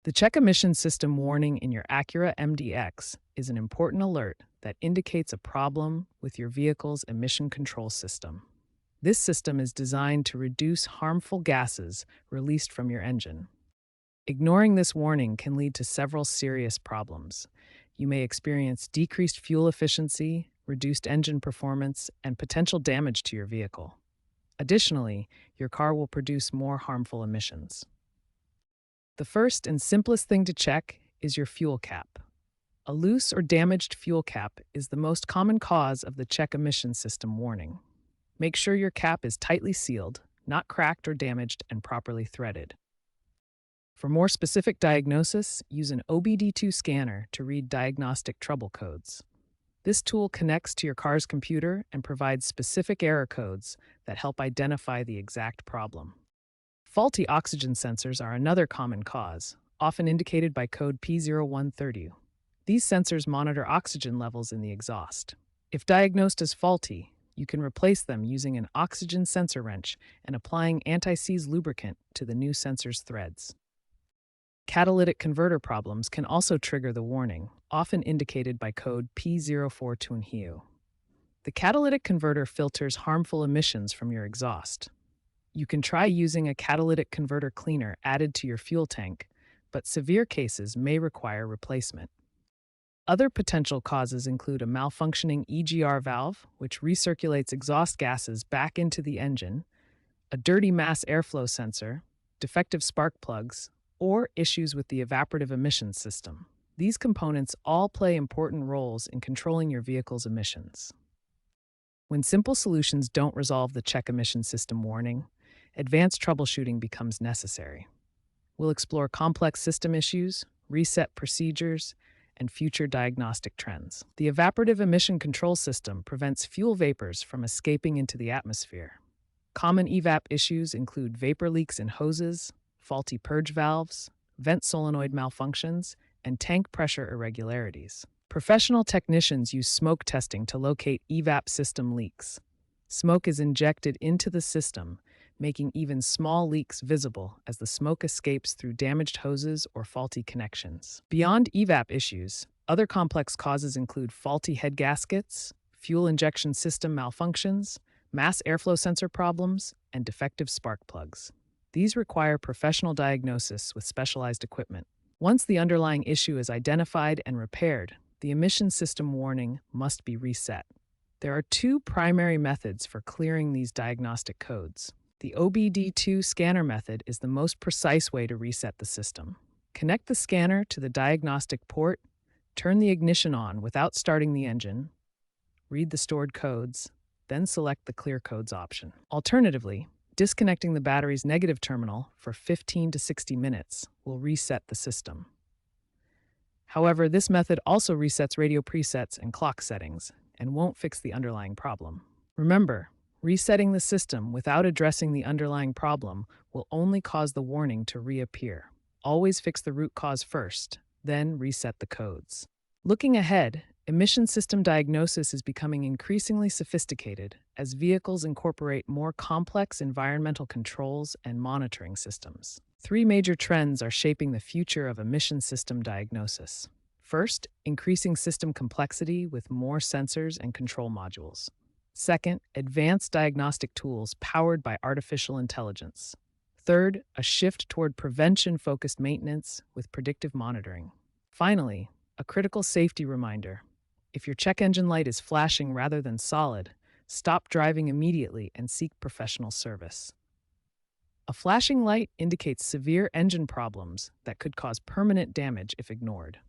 The check emission system warning in your Acura MDX is an important alert that indicates a problem with your vehicle's emission control system. This system is designed to reduce harmful gases released from your engine. Ignoring this warning can lead to several serious problems. You may experience decreased fuel efficiency, reduced engine performance, and potential damage to your vehicle. Additionally, your car will produce more harmful emissions. The first and simplest thing to check is your fuel cap. A loose or damaged fuel cap is the most common cause of the check emission system warning. Make sure your cap is tightly sealed, not cracked or damaged, and properly threaded. For more specific diagnosis, use an OBD2 scanner to read diagnostic trouble codes. This tool connects to your car's computer and provides specific error codes that help identify the exact problem. Faulty oxygen sensors are another common cause, often indicated by code P0130. These sensors monitor oxygen levels in the exhaust. If diagnosed as faulty, you can replace them using an oxygen sensor wrench and applying anti-seize lubricant to the new sensor's threads. Catalytic converter problems can also trigger the warning, often indicated by code P0420. The catalytic converter filters harmful emissions from your exhaust. You can try using a catalytic converter cleaner added to your fuel tank, but severe cases may require replacement. Other potential causes include a malfunctioning EGR valve, which recirculates exhaust gases back into the engine, a dirty mass airflow sensor, defective spark plugs, or issues with the evaporative emissions system. These components all play important roles in controlling your vehicle's emissions. When simple solutions don't resolve the check emission system warning, advanced troubleshooting becomes necessary. We'll explore complex system issues, reset procedures, and future diagnostic trends. The evaporative emission control system prevents fuel vapors from escaping into the atmosphere. Common evap issues include vapor leaks in hoses, faulty purge valves, vent solenoid malfunctions, and tank pressure irregularities. Professional technicians use smoke testing to locate evap system leaks. Smoke is injected into the system, making even small leaks visible as the smoke escapes through damaged hoses or faulty connections. Beyond evap issues, other complex causes include faulty head gaskets, fuel injection system malfunctions, mass airflow sensor problems, and defective spark plugs. These require professional diagnosis with specialized equipment. Once the underlying issue is identified and repaired, the emission system warning must be reset. There are two primary methods for clearing these diagnostic codes. The OBD2 scanner method is the most precise way to reset the system. Connect the scanner to the diagnostic port, turn the ignition on without starting the engine, read the stored codes, then select the Clear Codes option. Alternatively, disconnecting the battery's negative terminal for 15 to 60 minutes will reset the system. However, this method also resets radio presets and clock settings and won't fix the underlying problem. Remember, resetting the system without addressing the underlying problem will only cause the warning to reappear. Always fix the root cause first, then reset the codes. Looking ahead, emission system diagnosis is becoming increasingly sophisticated as vehicles incorporate more complex environmental controls and monitoring systems. Three major trends are shaping the future of emission system diagnosis. First, increasing system complexity with more sensors and control modules. Second, advanced diagnostic tools powered by artificial intelligence. Third, a shift toward prevention-focused maintenance with predictive monitoring. Finally, a critical safety reminder. If your check engine light is flashing rather than solid, stop driving immediately and seek professional service. A flashing light indicates severe engine problems that could cause permanent damage if ignored.